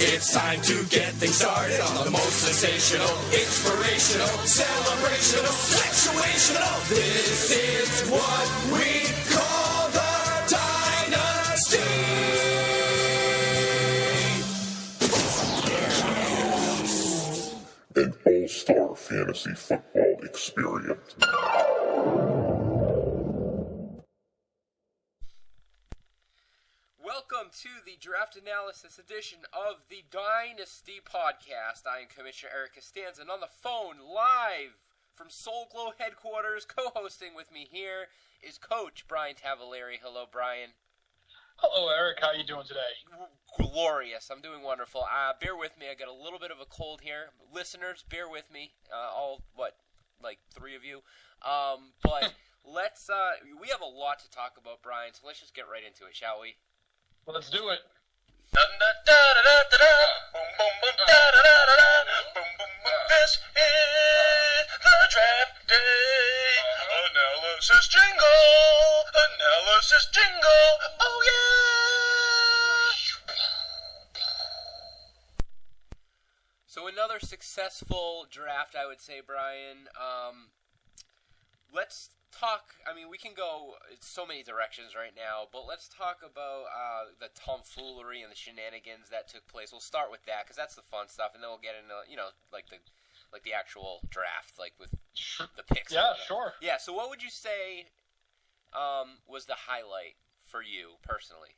It's time to get things started on the most sensational, inspirational, celebrational, sexuational. This is what we call the Dynasty. An all-star fantasy football experience. Welcome to the draft analysis edition of the Dynasty podcast. I am Commissioner Eric Costanza, and on the phone, live from Soul Glow headquarters, co-hosting with me here is Coach Brian Tavaleri. Hello, Brian. Hello, Eric. How are you doing today? Glorious. I'm doing wonderful. Bear with me. I got a little bit of a cold here. Listeners, bear with me. Like three of you. But let's. We have a lot to talk about, Brian. So let's just get right into it, shall we? Let's do it. This is the draft day. Analysis jingle. Oh yeah. So another successful draft, I would say, Brian. Let's talk. I mean, we can go so many directions right now, but let's talk about the tomfoolery and the shenanigans that took place. We'll start with that because that's the fun stuff, and then we'll get into like the actual draft, like with the picks. Yeah, sure. Yeah. So, what would you say was the highlight for you personally?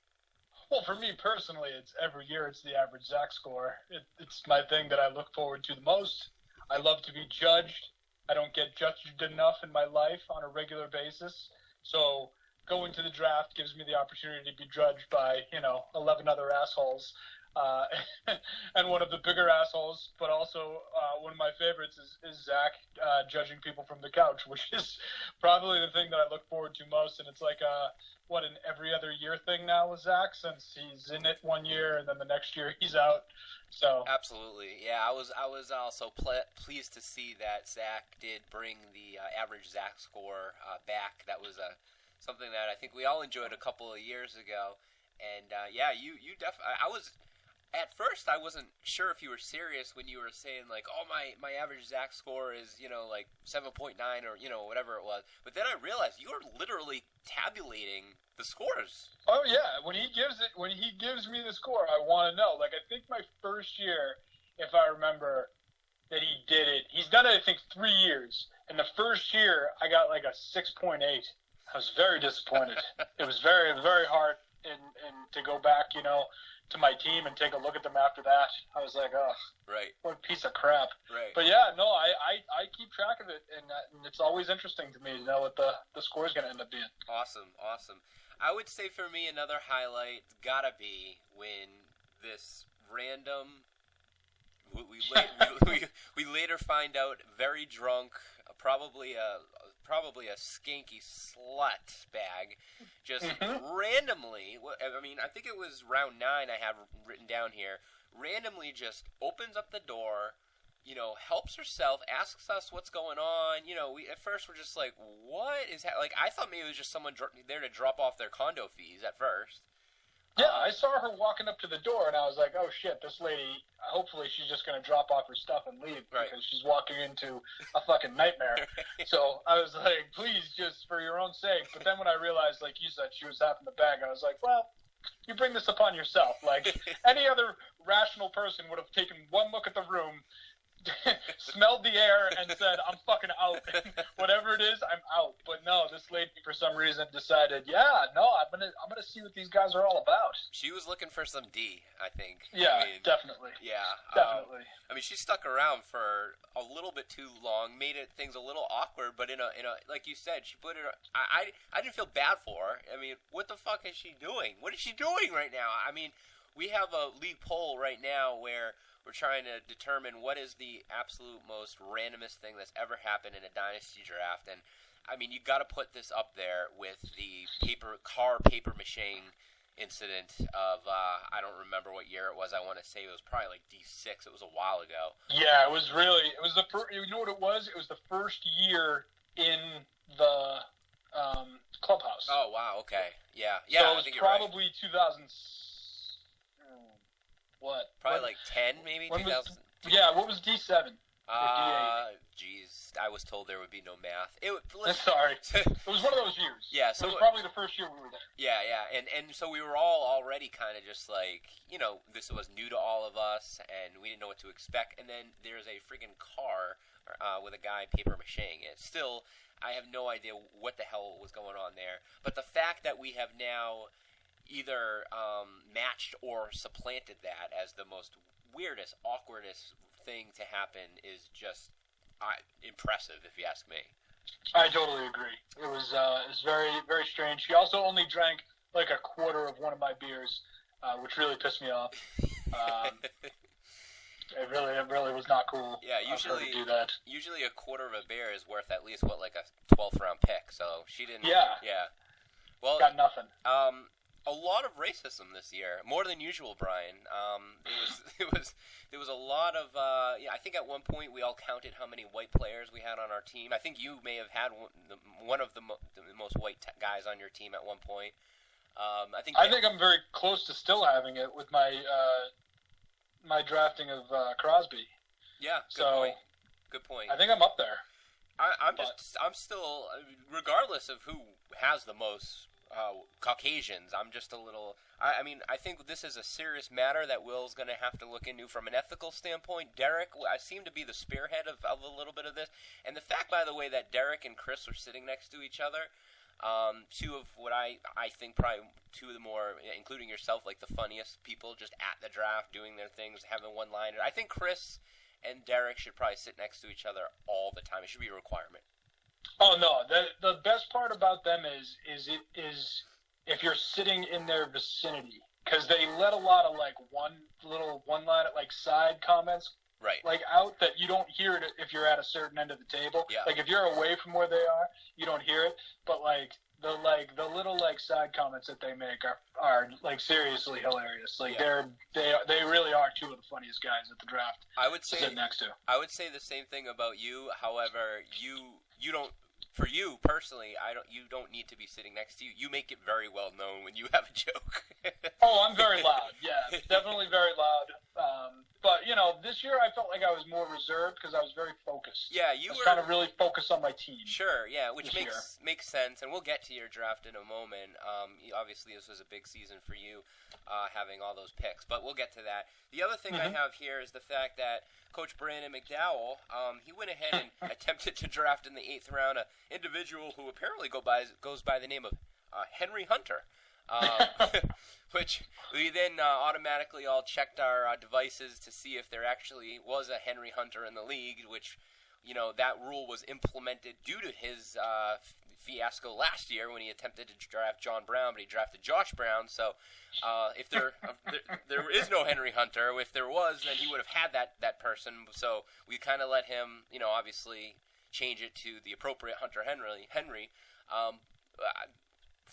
Well, for me personally, it's every year it's the average Zach score. It's my thing that I look forward to the most. I love to be judged. I don't get judged enough in my life on a regular basis. So going to the draft gives me the opportunity to be judged by, 11 other assholes. And one of the bigger assholes, but also one of my favorites is Zach judging people from the couch, which is probably the thing that I look forward to most. And it's like an every other year thing now with Zach, since he's in it one year and then the next year he's out. So absolutely, yeah. I was also pleased to see that Zach did bring the average Zach score back. That was something that I think we all enjoyed a couple of years ago. And you definitely. At first, I wasn't sure if you were serious when you were saying, like, oh, my average Zach score is, like 7.9 or, whatever it was. But then I realized you were literally tabulating the scores. Oh, yeah. When he gives me the score, I want to know. Like, I think my first year, if I remember that he did it, he's done it, I think, 3 years. And the first year, I got like a 6.8. I was very disappointed. It was very, very hard and to go back, to my team and take a look at them after that. I was like, oh, right, what a piece of crap. Right. But yeah, no, I keep track of it, and it's always interesting to me to know what the score is going to end up being. Awesome. I would say for me another highlight gotta be when this random we later find out very drunk, probably a skanky slut bag, just randomly, I mean, I think it was round 9 I have written down here, randomly just opens up the door, helps herself, asks us what's going on, we at first were just like, what is that? Like, I thought maybe it was just someone there to drop off their condo fees at first. Yeah, I saw her walking up to the door, and I was like, oh, shit, this lady, hopefully she's just going to drop off her stuff and leave, right, because she's walking into a fucking nightmare. So I was like, please, just for your own sake. But then when I realized, like you said, she was half in the bag, I was like, well, you bring this upon yourself. Like, any other rational person would have taken one look at the room, smelled the air, and said, I'm fucking out. Whatever it is, I'm out. But no, this lady for some reason decided, I'm gonna see what these guys are all about. She was looking for some D, I think. Yeah, definitely. Yeah, definitely. She stuck around for a little bit too long, made things a little awkward. But in a like you said, she put it. I didn't feel bad for her. I mean, what the fuck is she doing? What is she doing right now? I mean, we have a league poll right now where we're trying to determine what is the absolute most randomest thing that's ever happened in a dynasty draft. And, I mean, you got to put this up there with the paper mache incident of, I don't remember what year it was. I want to say it was probably like D6. It was a while ago. Yeah, it was the first, you know what it was? It was the first year in the clubhouse. Oh, wow, okay. Yeah. So it was probably 2000. What? Probably What- like 10, maybe when 2000. Yeah, what was D7? Geez, I was told there would be no math. Sorry. It was one of those years. Yeah, it was probably the first year we were there. Yeah, and so we were all already kind of just like, this was new to all of us, and we didn't know what to expect. And then there's a friggin' car with a guy paper macheing it. Still, I have no idea what the hell was going on there. But the fact that we have now either matched or supplanted that as the most weirdest, awkwardest thing to happen is just impressive, if you ask me. I totally agree. It was very, very strange. She also only drank like a quarter of one of my beers, which really pissed me off. It really was not cool. Yeah, of her to do that. Usually a quarter of a beer is worth at least like a 12th round pick. So she didn't. Yeah. Yeah. Well, got nothing. A lot of racism this year, more than usual, Brian. There was a lot of. I think at one point we all counted how many white players we had on our team. I think you may have had one of the most white guys on your team at one point. I think I'm very close to still having it with my my drafting of Crosby. Yeah. Good point. I think I'm up there. I'm still, regardless of who has the most Caucasians, I'm just a little. I think this is a serious matter that Will's going to have to look into from an ethical standpoint. Derek, I seem to be the spearhead of a little bit of this, and the fact, by the way, that Derek and Chris are sitting next to each other. Two of what I think probably two of the more, including yourself, like the funniest people just at the draft doing their things, having one-liner. I think Chris and Derek should probably sit next to each other all the time. It should be a requirement. Oh no, the best part about them is if you're sitting in their vicinity, because they let a lot of like one-line like side comments. Right. Like out that you don't hear it if you're at a certain end of the table. Yeah. Like if you're away from where they are, you don't hear it. But like the little like side comments that they make are like seriously hilarious. Like they really are two of the funniest guys at the draft. I would say to sit next to. I would say the same thing about you. However, you don't. For you personally, you don't need to be sitting next to you. You make it very well known when you have a joke. Oh, I'm very loud. Yeah, definitely very loud. But this year I felt like I was more reserved because I was very focused. Yeah, I was trying to really focus on my team. Sure, yeah, which makes sense, and we'll get to your draft in a moment. Obviously, this was a big season for you, having all those picks, but we'll get to that. The other thing I have here is the fact that Coach Brandon McDowell, he went ahead and attempted to draft in the 8th round an individual who apparently goes by the name of Henry Hunter. Which we then automatically all checked our devices to see if there actually was a Henry Hunter in the league, which, that rule was implemented due to his fiasco last year when he attempted to draft John Brown, but he drafted Josh Brown. So if there is no Henry Hunter, if there was, then he would have had that person. So we kind of let him, obviously change it to the appropriate Hunter Henry.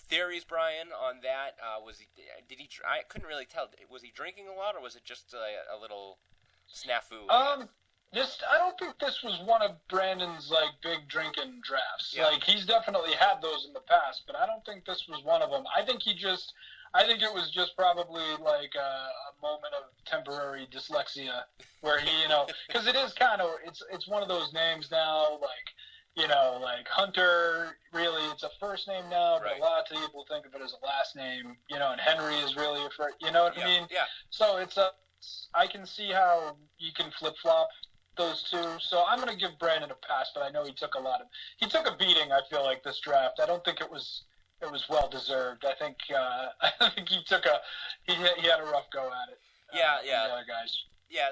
Theories, Brian, on that? I couldn't really tell. Was he drinking a lot, or was it just a little snafu? I don't think this was one of Brandon's like big drinking drafts. Yeah. Like he's definitely had those in the past, but I don't think this was one of them. I think it was just probably like a moment of temporary dyslexia where he, because it is kind of it's one of those names now, like. Like Hunter, really, it's a first name now, but right. A lot of people think of it as a last name, and Henry is really a first, you know what I mean? Yeah. So I can see how you can flip-flop those two. So I'm going to give Brandon a pass, but I know he took a beating, I feel like, this draft. I don't think it was well-deserved. I think he had a rough go at it. Yeah. The other guys. Yeah,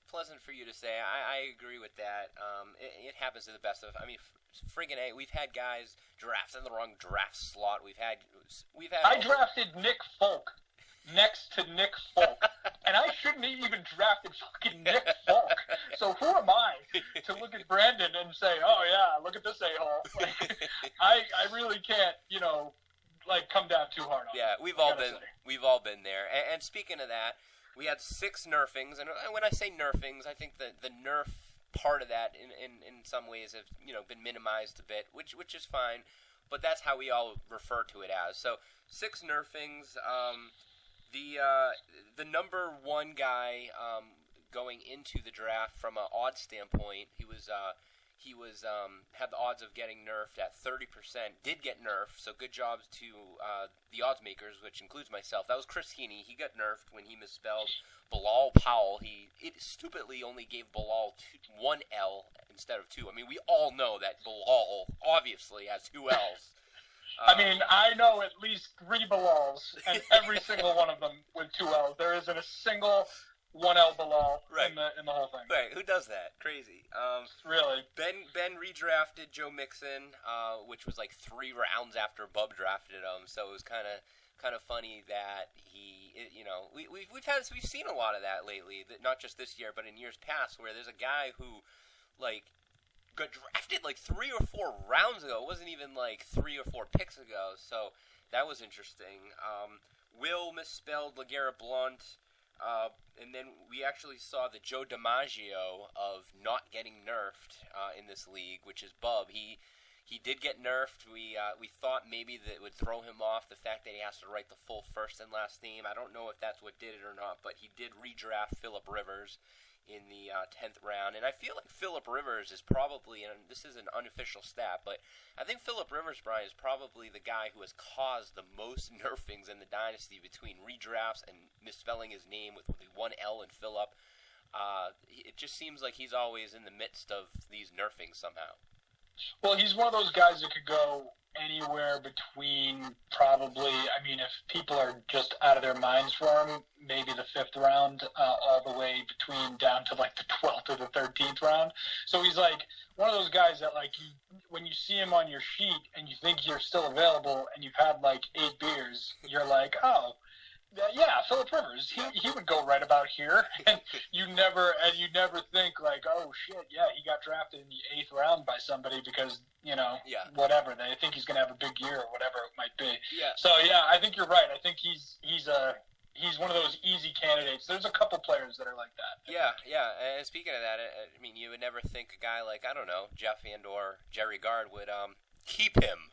pleasant for you to say. I agree with that. It happens to the best of us. I mean, friggin' A, we've had guys draft in the wrong draft slot. We've had. I drafted Nick Folk next to Nick Folk, and I shouldn't have even drafted fucking Nick Folk. So who am I to look at Brandon and say, "Oh yeah, look at this a-hole"? Like, I really can't, come down too hard on. Yeah, we've all been there. And speaking of that. We had 6 nerfings, and when I say nerfings, I think the nerf part of that in some ways have been minimized a bit, which is fine, but that's how we all refer to it as. So 6 nerfings. The number one guy going into the draft from an odds standpoint, he was had the odds of getting nerfed at 30%. Did get nerfed, so good job to the odds makers, which includes myself. That was Chris Heaney. He got nerfed when he misspelled Bilal Powell. It stupidly only gave Bilal one L instead of two. I mean, we all know that Bilal obviously has two L's. I mean, I know at least 3 Bilals, and every single one of them with 2 L's. There isn't a single 1L Bilal in the whole thing. Right, who does that? Crazy. Really. Ben redrafted Joe Mixon, which was like 3 rounds after Bub drafted him, so it was kind of funny that we've seen a lot of that lately, that not just this year, but in years past, where there's a guy who, like, got drafted like 3 or 4 rounds ago. It wasn't even like 3 or 4 picks ago, so that was interesting. Will misspelled LeGarrette Blount, and then we actually saw the Joe DiMaggio of not getting nerfed in this league, which is Bub. He did get nerfed. We thought maybe that it would throw him off, the fact that he has to write the full first and last name. I don't know if that's what did it or not, but he did redraft Phillip Rivers in the 10th round, and I feel like Phillip Rivers is probably, and this is an unofficial stat, but I think Phillip Rivers, Brian, is probably the guy who has caused the most nerfings in the Dynasty between redrafts and misspelling his name with the one L in Phillip. It just seems like he's always in the midst of these nerfings somehow. Well, he's one of those guys that could go anywhere between probably, I mean, if people are just out of their minds for him, maybe the 5th round, all the way between down to like the 12th or the 13th round. So he's like one of those guys that, like, when you see him on your sheet and you think you're still available and you've had like 8 beers, you're like, oh, yeah, Phillip Rivers, he would go right about here, and you never think like, oh shit, yeah, he got drafted in the 8th round by somebody because whatever, they think he's gonna have a big year or whatever it might be. Yeah. So yeah, I think you're right. I think he's one of those easy candidates. There's a couple players that are like that. Yeah. And speaking of that, I mean, you would never think a guy like, I don't know, Jeff and or Jerry Gard would keep him,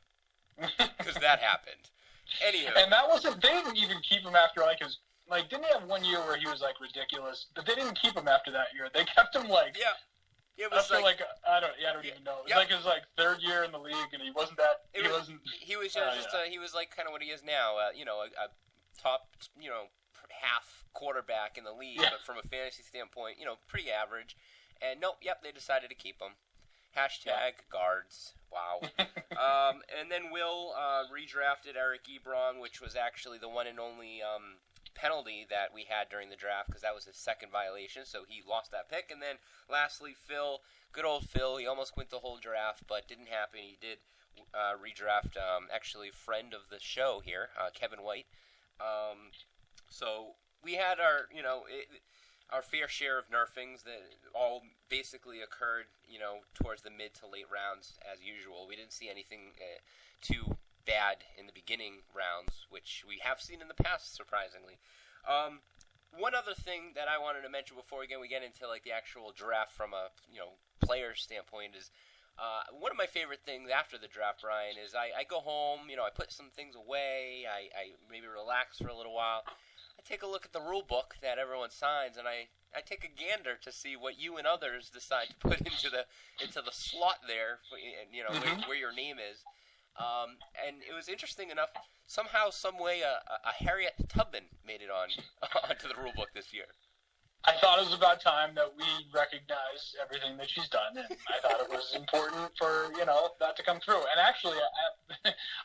because that happened. Anywho. And that wasn't, they didn't even keep him after didn't he have one year where he was like ridiculous, but they didn't keep him after that year. They kept him like, it was after I don't even know. It was like his 3rd year in the league, and he was like kind of what he is now, a top, half quarterback in the league, but from a fantasy standpoint, pretty average. And they decided to keep him. Hashtag guards. Wow. And then Will redrafted Eric Ebron, which was actually the one and only penalty that we had during the draft, because that was his 2nd violation, so he lost that pick. And then lastly, Phil, good old Phil, he almost went the whole draft, but didn't happen. He did redraft, actually, friend of the show here, Kevin White. So we had our fair share of nerfings that all basically occurred, towards the mid to late rounds as usual. We didn't see anything too bad in the beginning rounds, which we have seen in the past, surprisingly. One other thing that I wanted to mention before we get into like the actual draft from a player standpoint is one of my favorite things after the draft, Brian, is I go home, I put some things away, I maybe relax for a little while. I take a look at the rule book that everyone signs, and I take a gander to see what you and others decide to put into the slot there, and where your name is. And it was interesting enough. Somehow, some way, a Harriet Tubman made it onto the rule book this year. I thought it was about time that we recognize everything that she's done, and I thought it was important for that to come through. And actually,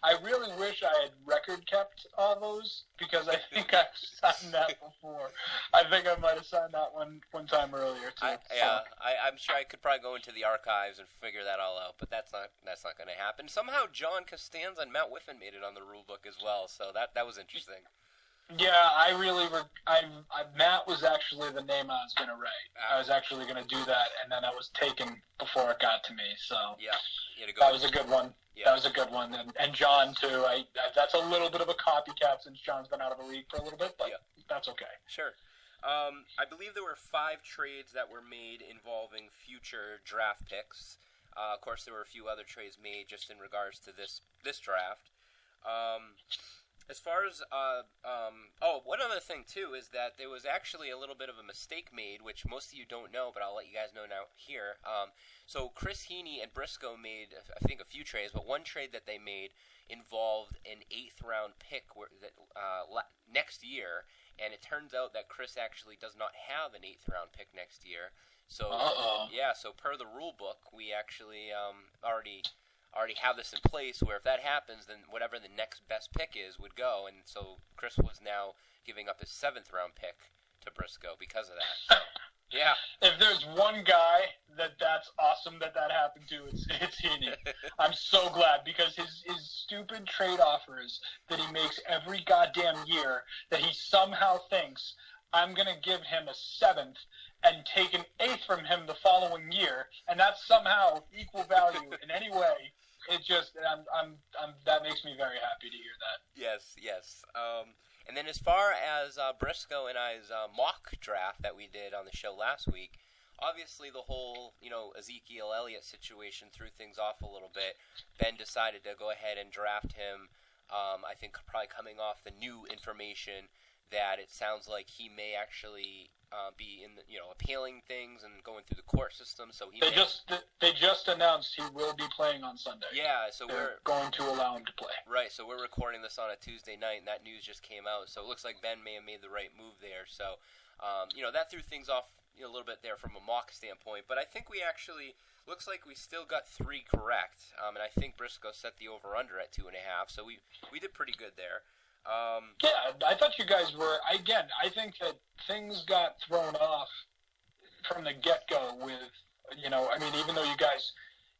I really wish I had record kept all those, because I think I've signed that before. I think I might have signed that one time earlier too. I'm sure I could probably go into the archives and figure that all out, but that's not going to happen. Somehow, John Costanza and Matt Whiffen made it on the rule book as well, so that was interesting. Yeah, Matt was actually the name I was going to write. I was actually going to do that, and then I was taken before it got to me. So that was a good one. Yeah. That was a good one, and John too. That's a little bit of a copycat since John's been out of the league for a little bit, but that's okay. Sure. I believe there were 5 trades that were made involving future draft picks. Of course, there were a few other trades made just in regards to this draft. As far as, one other thing, too, is that there was actually a little bit of a mistake made, which most of you don't know, but I'll let you guys know now here. So Chris Heaney and Briscoe made, I think, a few trades, but one trade that they made involved an 8th-round pick next year, and it turns out that Chris actually does not have an 8th-round pick next year. So, so per the rule book, we actually already have this in place where if that happens, then whatever the next best pick is would go. And so Chris was now giving up his 7th-round pick to Briscoe because of that. So, yeah. If there's one guy that's awesome that happened to, it's Heaney. I'm so glad, because his stupid trade offers that he makes every goddamn year, that he somehow thinks I'm going to give him a 7th and take an 8th from him the following year, and that's somehow equal value in any way. It just, that makes me very happy to hear that. Yes. And then as far as Briscoe and I's mock draft that we did on the show last week, obviously the whole, Ezekiel Elliott situation threw things off a little bit. Ben decided to go ahead and draft him. I think probably coming off the new information that it sounds like he may actually be in the, appealing things and going through the court system. So they just announced he will be playing on Sunday. Yeah, so they're going to allow him to play. Right, so we're recording this on a Tuesday night, and that news just came out. So it looks like Ben may have made the right move there. So, that threw things off a little bit there from a mock standpoint. But I think we actually looks like we still got 3 correct. And I think Briscoe set the over/under at 2.5. So we did pretty good there. Yeah, I thought you guys were, again, I think that things got thrown off from the get-go with, even though you guys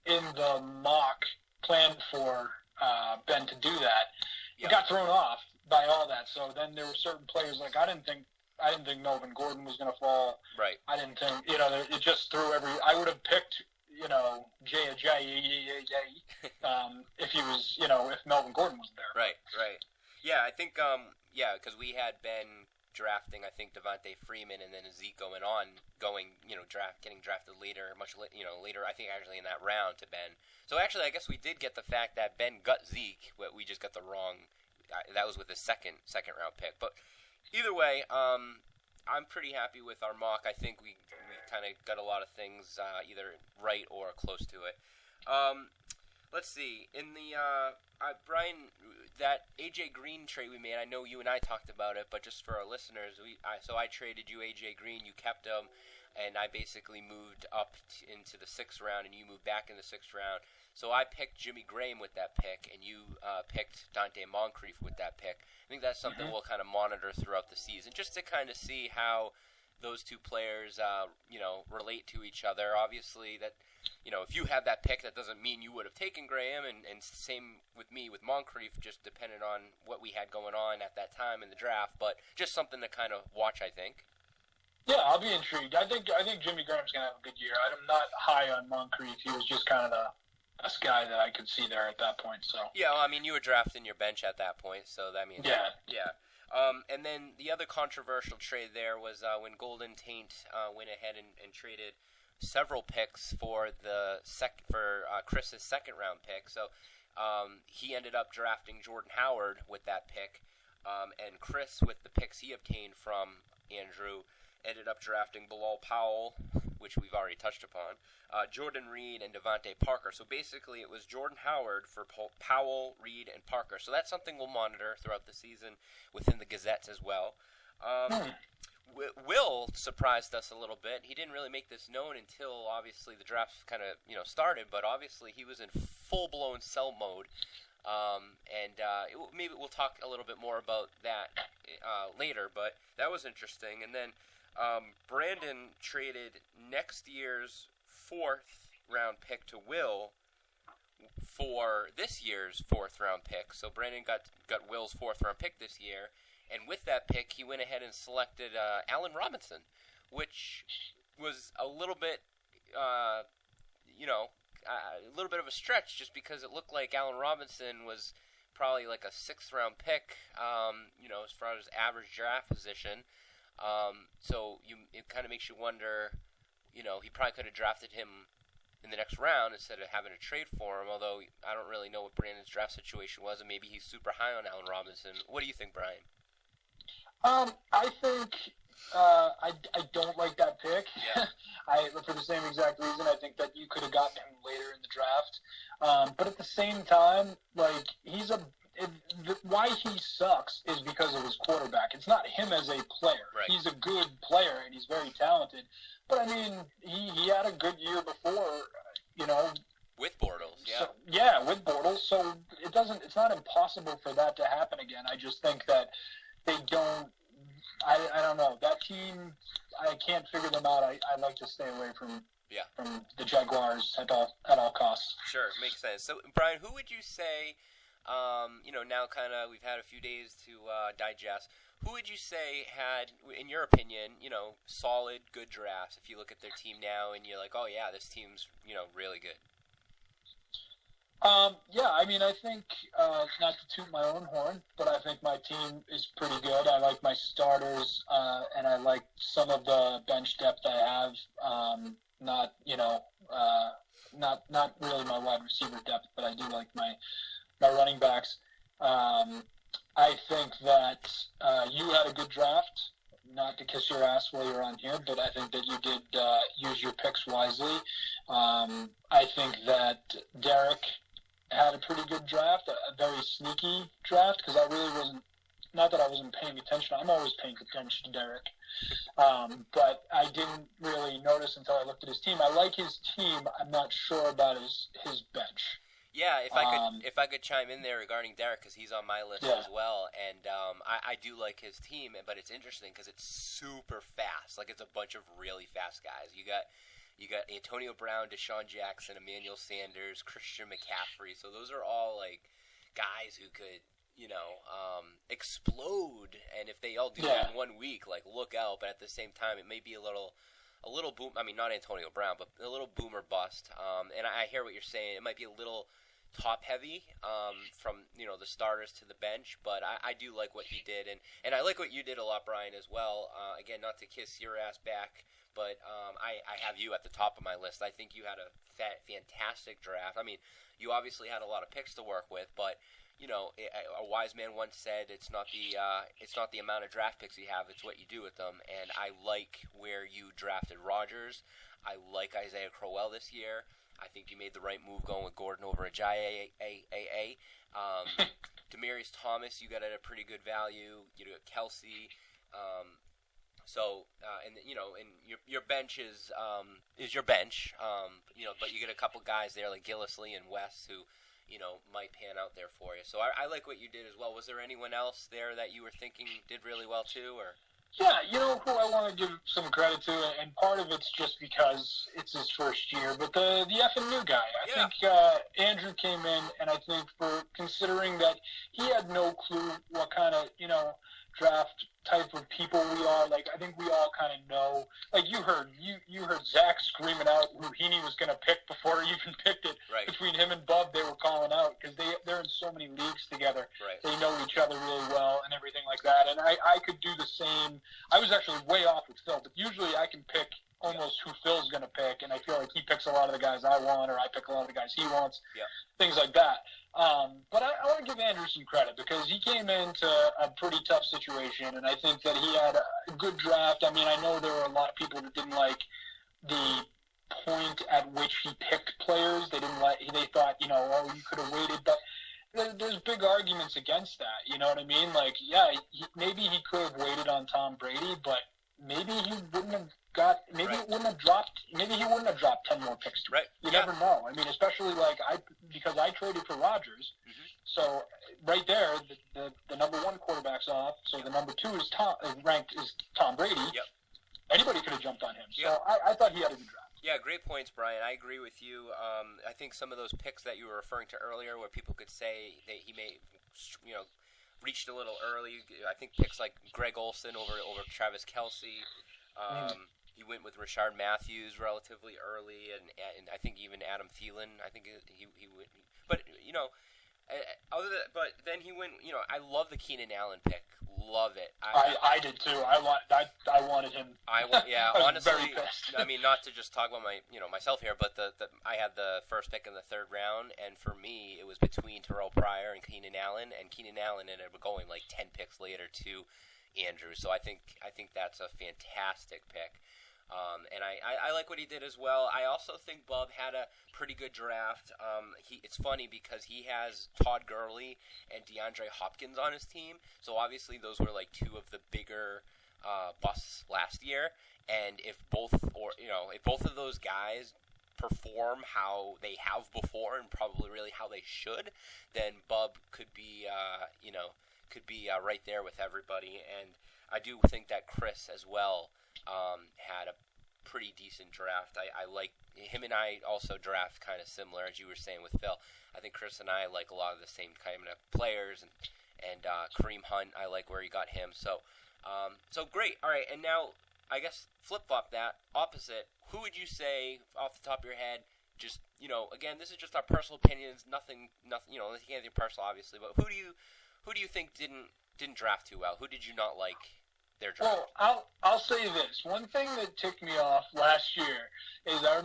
in the mock planned for Ben to do that, it got thrown off by all that. So then there were certain players, like I didn't think Melvin Gordon was going to fall. Right. I didn't think, it just threw I would have picked, if he was, if Melvin Gordon was there. Right. Yeah, I think, because we had Ben drafting, I think, Devontae Freeman, and then Zeke getting drafted later, later, I think, actually in that round to Ben. So, actually, I guess we did get the fact that Ben got Zeke, but we just got the wrong, that was with his second round pick. But either way, I'm pretty happy with our mock. I think we kind of got a lot of things either right or close to it. Let's see. In the Brian, that AJ Green trade we made, I know you and I talked about it, but just for our listeners, I traded you AJ Green, you kept him, and I basically moved up into the 6th round, and you moved back in the 6th round. So I picked Jimmy Graham with that pick, and you picked Dante Moncrief with that pick. I think that's something we'll kind of monitor throughout the season, just to kind of see how those two players, relate to each other. Obviously, that, if you have that pick, that doesn't mean you would have taken Graham, and same with me with Moncrief, just depending on what we had going on at that time in the draft. But just something to kind of watch, I think. Yeah, I'll be intrigued. I think Jimmy Graham's going to have a good year. I'm not high on Moncrief. He was just kind of the best guy that I could see there at that point. So yeah, well, you were drafting your bench at that point, so that means yeah. And then the other controversial trade there was when Golden Taint went ahead and traded several picks for Chris's 2nd round pick. So he ended up drafting Jordan Howard with that pick, and Chris, with the picks he obtained from Andrew, ended up drafting Bilal Powell, which we've already touched upon, Jordan Reed, and Devontae Parker. So basically it was Jordan Howard for Powell, Reed, and Parker. So that's something we'll monitor throughout the season within the Gazettes as well. Will surprised us a little bit. He didn't really make this known until, obviously, the draft kind of started, but obviously he was in full-blown sell mode. Maybe we'll talk a little bit more about that later, but that was interesting. And then Brandon traded next year's 4th round pick to Will for this year's 4th round pick. So Brandon got Will's 4th round pick this year, and with that pick, he went ahead and selected Allen Robinson, which was a little bit, a little bit of a stretch, just because it looked like Allen Robinson was probably like a 6th round pick, as far as average draft position. So it kind of makes you wonder, he probably could have drafted him in the next round instead of having to trade for him. Although I don't really know what Brandon's draft situation was, and maybe he's super high on Allen Robinson. What do you think, Brian? I think I don't like that pick. Yeah. For the same exact reason, I think that you could have gotten him later in the draft. But at the same time, like why he sucks is because of his quarterback. It's not him as a player. Right. He's a good player and he's very talented. But I mean, he had a good year before, With Bortles, yeah. So, yeah, with Bortles. So it's not impossible for that to happen again. I just think that they don't. I don't know. That team, I can't figure them out. I like to stay away from the Jaguars at all costs. Sure, makes sense. So, Brian, who would you say, now kind of we've had a few days to digest, who would you say had, in your opinion, solid, good drafts? If you look at their team now and you're like, oh, yeah, this team's, really good. I mean, I think, not to toot my own horn, but I think my team is pretty good. I like my starters, and I like some of the bench depth I have. Not really my wide receiver depth, but I do like my running backs. I think that you had a good draft. Not to kiss your ass while you're on here, but I think that you did use your picks wisely. I think that Derek had a pretty good draft, a very sneaky draft, because I really wasn't, not that I wasn't paying attention. I'm always paying attention to Derek. But I didn't really notice until I looked at his team. I like his team. I'm not sure about his bench. Yeah, if I could chime in there regarding Derek, because he's on my list as well, and I do like his team, but it's interesting because it's super fast. Like, it's a bunch of really fast guys. You got Antonio Brown, Deshaun Jackson, Emmanuel Sanders, Christian McCaffrey. So those are all like guys who could explode, and if they all do that in 1 week, like, look out. But at the same time, it may be a little boom. I mean, not Antonio Brown, but a little boomer bust. And I hear what you're saying. It might be a little top heavy from the starters to the bench, but I do like what he did, and I like what you did a lot, Brian, as well. Again, not to kiss your ass back, but I have you at the top of my list. I think you had a fantastic draft. I mean, you obviously had a lot of picks to work with, but a wise man once said it's not the amount of draft picks you have, it's what you do with them. And I like where you drafted Rodgers. I like Isaiah Crowell this year. I think you made the right move going with Gordon over Ajayi. Demaryius Thomas, you got at a pretty good value. You got Kelsey. And your bench is your bench. But you get a couple guys there like Gillislee and West who, might pan out there for you. So I like what you did as well. Was there anyone else there that you were thinking did really well too, or? Yeah, who I want to give some credit to, and part of it's just because it's his first year, but the effing new guy. I think Andrew came in, and I think for considering that he had no clue what kind of, draft type of people we are, like, I think we all kind of know. Like, you heard Zach screaming out who Heaney was going to pick before he even picked it. Right. Between him and Bub, they were calling out because they're in so many leagues together. Right. They know each other really well and everything like that. And I could do the same. I was actually way off with Phil, but usually I can pick almost who Phil's going to pick, and I feel like he picks a lot of the guys I want, or I pick a lot of the guys he wants, things like that. But I want to give Andrew some credit because he came into a pretty tough situation, and I think that he had a good draft. I mean, I know there were a lot of people that didn't like the point at which he picked players. They thought, you could have waited, but there's big arguments against that. You know what I mean? Like, maybe he could have waited on Tom Brady, but maybe he wouldn't have he wouldn't have dropped 10 more picks. Right. You never know. I mean, especially because I traded for Rodgers. Mm-hmm. So right there, the number one quarterback's off. So the number two is ranked is Tom Brady. Yep. Anybody could have jumped on him. So I thought he had a good draft. Yeah, great points, Brian. I agree with you. I think some of those picks that you were referring to earlier, where people could say that he may, reached a little early. I think picks like Greg Olsen over Travis Kelce. He went with Rashard Matthews relatively early, and I think even Adam Thielen. I think he went, but then he went. I love the Keenan Allen pick, Love it. I did too. I wanted him. Yeah. I was Honestly, very pissed. I mean, not to just talk about myself here, but I had the first pick in the third round, and for me, it was between Terrell Pryor and Keenan Allen, and Keenan Allen ended up going like 10 picks later to Andrew. So I think that's a fantastic pick. And I like what he did as well. I also think Bub had a pretty good draft. It's funny because he has Todd Gurley and DeAndre Hopkins on his team, so obviously those were like two of the bigger busts last year. And if both of those guys perform how they have before and probably really how they should, then Bub could be right there with everybody. And I do think that Chris as well had a pretty decent draft. I like him, and I also draft kind of similar, as you were saying with Phil. I think Chris and I like a lot of the same kind of players, and Kareem Hunt, I like where he got him. So great. All right, and now I guess flip-flop that, opposite. Who would you say, off the top of your head, just, again, this is just our personal opinions, nothing, you can't think personal, obviously, but who do you think didn't draft too well? Who did you not like their draft? Well, I'll say this. One thing that ticked me off last year is I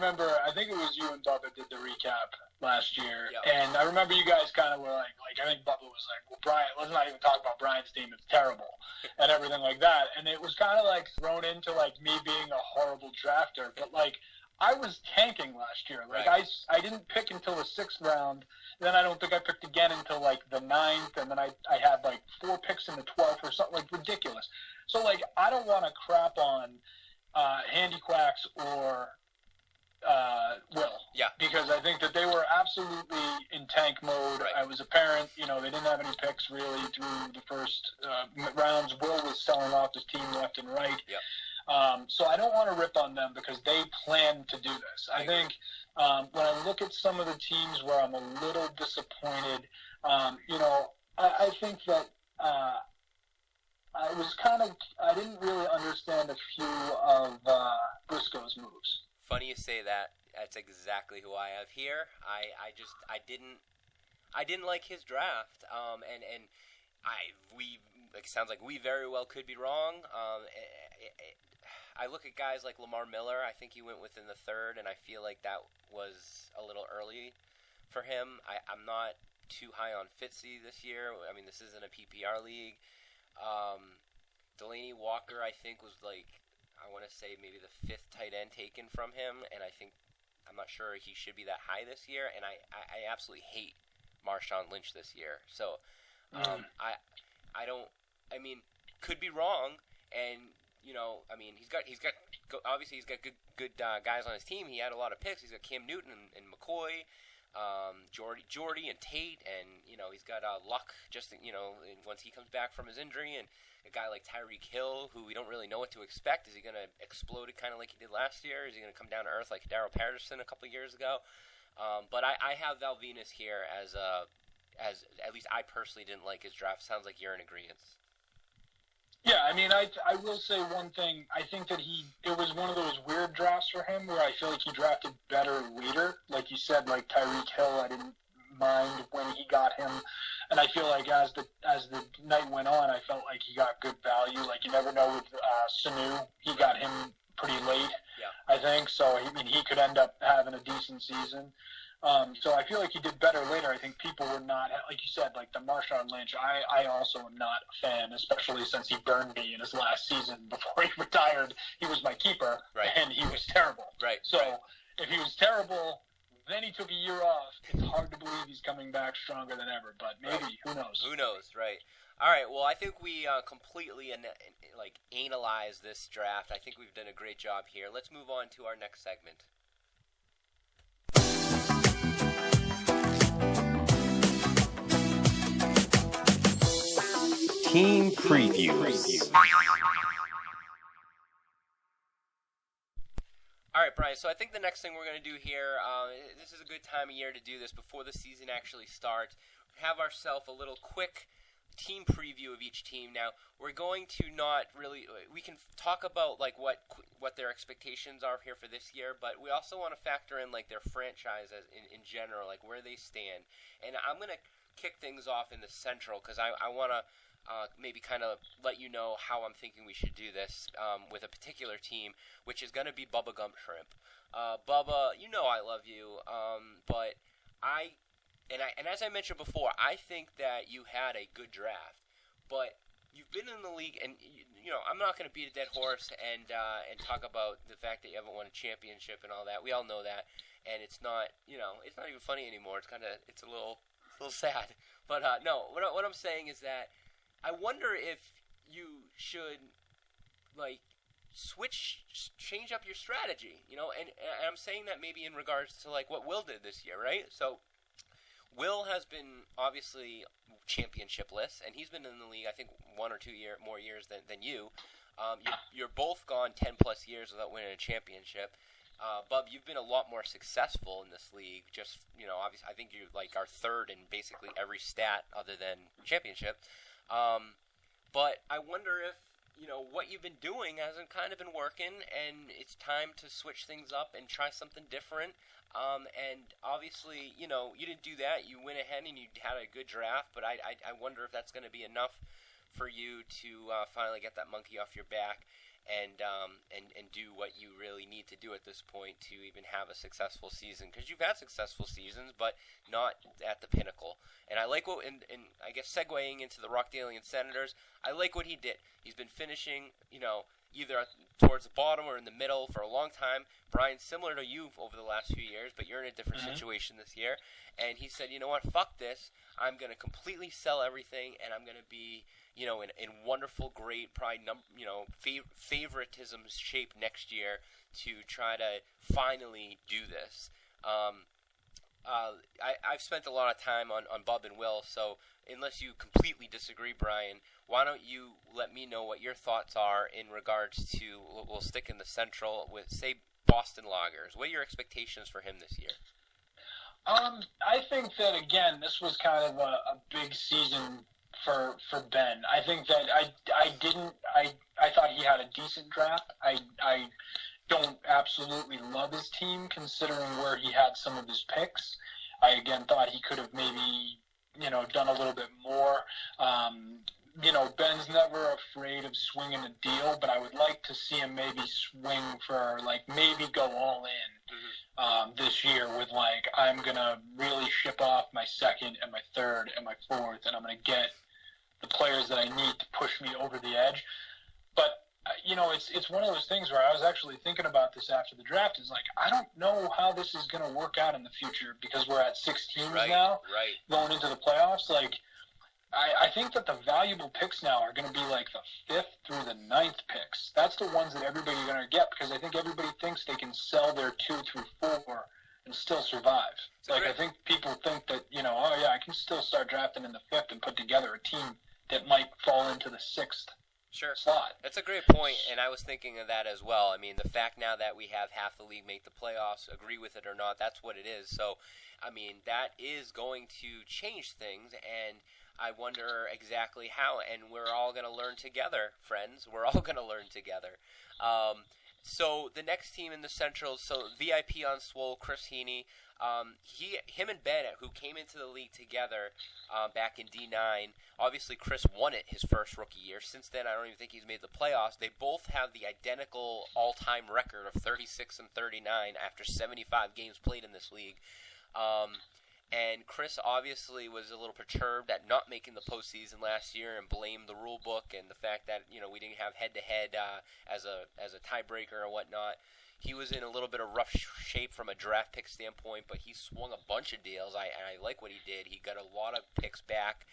think it was you and Bubba did the recap last year, and I remember you guys kind of were like I think Bubba was like, well, Brian, let's not even talk about Brian's team, it's terrible, and everything like that, and it was kind of like thrown into like me being a horrible drafter, but like I was tanking last year. Like right. I didn't pick until the 6th round. Then I don't think I picked again until like the 9th, and then I had like 4 picks in the 12th or something, like ridiculous. So like I don't want to crap on Handy Quacks or Will, because I think that they were absolutely in tank mode. Right. I was a parent, they didn't have any picks really through the first rounds. Will was selling off his team left and right. Yep. So I don't want to rip on them because they planned to do this. I think when I look at some of the teams where I'm a little disappointed, I think that I didn't really understand a few of Briscoe's moves. Funny you say that. That's exactly who I have here. I didn't like his draft. It sounds like we very well could be wrong. I look at guys like Lamar Miller. I think he went within the 3rd, and I feel like that was a little early for him. I'm not too high on Fitzy this year. I mean, this isn't a PPR league. Delaney Walker, I think, was I want to say maybe the 5th tight end taken from him, and I'm not sure he should be that high this year, and I absolutely hate Marshawn Lynch this year. So, could be wrong, and obviously he's got good guys on his team. He had a lot of picks. He's got Cam Newton and McCoy, Jordy and Tate, and he's got Luck just once he comes back from his injury, and a guy like Tyreek Hill, who we don't really know what to expect. Is he going to explode it kind of like he did last year? Is he going to come down to earth like Darrell Patterson a couple of years ago? But I have Val Venus here as at least I personally didn't like his draft. Sounds like you're in agreement. Yeah, I mean, I will say one thing. I think that it was one of those weird drafts for him where I feel like he drafted better later. Like you said, like Tyreek Hill, I didn't mind when he got him. And I feel like as the night went on, I felt like he got good value. Like you never know with Sanu, he got him pretty late, I think. So, he could end up having a decent season. So I feel like he did better later. I think people were not, like you said, like the Marshawn Lynch. I also am not a fan, especially since he burned me in his last season before he retired. He was my keeper, and he was terrible. Right. So if he was terrible, then he took a year off. It's hard to believe he's coming back stronger than ever, but maybe. Who knows? Who knows, right. All right, well, I think we completely analyzed this draft. I think we've done a great job here. Let's move on to our next segment. Team previews. All right, Brian, so I think the next thing we're going to do here, this is a good time of year to do this before the season actually starts. Have ourselves a little quick team preview of each team. Now, we're going to not really, we can talk about what their expectations are here for this year, but we also want to factor in their franchise in general, where they stand. And I'm going to kick things off in the Central because I want to maybe kind of let you know how I'm thinking we should do this with a particular team, which is going to be Bubba Gump Shrimp. Bubba, you know I love you, but and as I mentioned before, I think that you had a good draft, but you've been in the league, and you know I'm not going to beat a dead horse and talk about the fact that you haven't won a championship and all that. We all know that, and it's not even funny anymore. It's a little sad. But no, what I'm saying is that I wonder if you should change up your strategy, you know, and I'm saying that maybe in regards to like what Will did this year, right? So Will has been obviously championshipless, and he's been in the league I think 1 or 2 more years than you. You're both gone 10 plus years without winning a championship. Bub, you've been a lot more successful in this league. Just, you know, obviously, I think you like are third in basically every stat other than championship. But I wonder if, you know, what you've been doing hasn't kind of been working, and it's time to switch things up and try something different. And obviously, you know, you didn't do that. You went ahead and you had a good draft, but I wonder if that's going to be enough for you to finally get that monkey off your back and do what you really need to do at this point to even have a successful season, because you've had successful seasons but not at the pinnacle. And I like what, and I guess segueing into the Rockdalian Senators, I like what he did. He's been finishing, you know, either towards the bottom or in the middle for a long time. Brian, similar to you over the last few years, but you're in a different situation this year. And he said, you know what, fuck this. I'm going to completely sell everything, and I'm going to be, you know, in wonderful, great, probably, favoritism shape next year to try to finally do this. I've spent a lot of time on Bub and Will, so unless you completely disagree, Brian, why don't you let me know what your thoughts are in regards to, we'll stick in the Central with, say, Boston Loggers. What are your expectations for him this year? I think that, again, this was kind of a big season for Ben. I think that I thought he had a decent draft. I don't absolutely love his team considering where he had some of his picks. I, again, thought he could have maybe, you know, done a little bit more. You know, Ben's never afraid of swinging a deal, but I would like to see him maybe swing for, like, maybe go all in this year with, like, I'm going to really ship off my second and my third and my fourth, and I'm going to get the players that I need to push me over the edge. But, you know, it's one of those things where I was actually thinking about this after the draft. Is like, I don't know how this is going to work out in the future because we're at 6 teams now going into the playoffs. Like, I think that the valuable picks now are going to be like the 5th through the 9th picks. That's the ones that everybody's going to get because I think everybody thinks they can sell their 2 through 4 and still survive. Like, I think people think that, you know, oh, yeah, I can still start drafting in the 5th and put together a team that might fall into the 6th. Sure. Slot. That's a great point, and I was thinking of that as well. I mean, the fact now that we have half the league make the playoffs, agree with it or not, that's what it is. So, I mean, that is going to change things, and I wonder exactly how, and we're all going to learn together, friends. We're all going to learn together. So the next team in the Central, so VIP on Swole, Chris Heaney, him and Bennett, who came into the league together back in D9. Obviously, Chris won it his first rookie year. Since then, I don't even think he's made the playoffs. They both have the identical all-time record of 36 and 39 after 75 games played in this league. And Chris obviously was a little perturbed at not making the postseason last year and blamed the rule book and the fact that, you know, we didn't have head-to-head as a tiebreaker or whatnot. He was in a little bit of rough shape from a draft pick standpoint, but he swung a bunch of deals. I like what he did. He got a lot of picks back.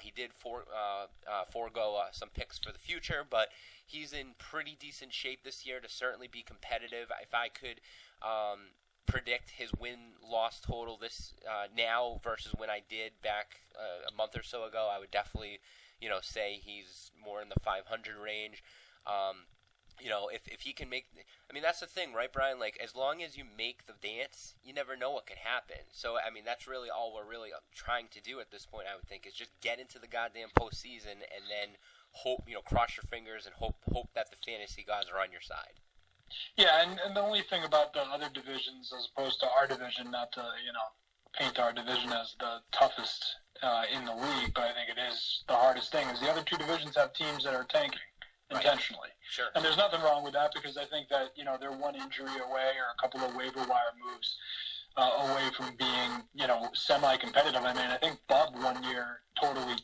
He did forego some picks for the future, but he's in pretty decent shape this year to certainly be competitive. If I could predict his win-loss total this now versus when I did back a month or so ago, I would definitely, you know, say he's more in the 500 range. You know, if he can make, I mean, that's the thing, right, Brian? Like, as long as you make the dance, you never know what could happen. So, I mean, that's really all we're really trying to do at this point, I would think, is just get into the goddamn postseason and then hope, you know, cross your fingers and hope that the fantasy gods are on your side. Yeah, and the only thing about the other divisions as opposed to our division, not to, you know, paint our division as the toughest in the league, but I think it is the hardest thing. Is the other two divisions have teams that are tanking intentionally. Sure. And there's nothing wrong with that because I think that, they're one injury away or a couple of waiver wire moves away from being, semi-competitive. I mean, I think Bob one year totally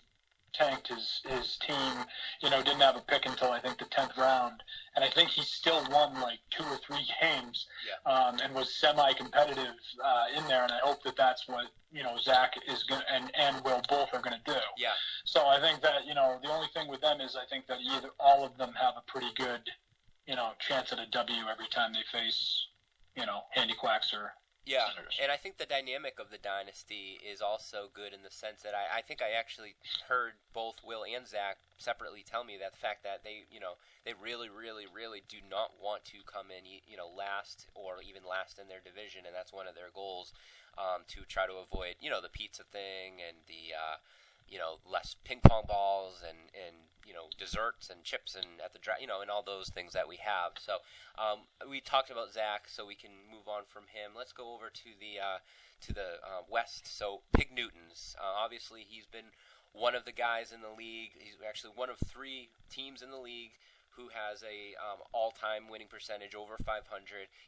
tanked his team, didn't have a pick until I think the 10th round. And I think he still won like 2 or 3 games and was semi-competitive in there. And I hope that that's what, Zach is going to, and Will both are going to do. Yeah. So I think that, the only thing with them is I think that either all of them have a pretty good, chance at a W every time they face, Handy Quacks or yeah, Senators. and I think the dynamic of the Dynasty is also good in the sense that I think I actually heard both Will and Zach separately tell me that the fact that they really, really, really do not want to come in, last or even last in their division, and that's one of their goals, to try to avoid, the pizza thing and the, less ping pong balls and desserts and chips and at the and all those things that we have. So we talked about Zach, so we can move on from him. Let's go over to the West. So Pig Newtons, obviously he's been one of the guys in the league. He's actually one of 3 teams in the league who has a all-time winning percentage over 500.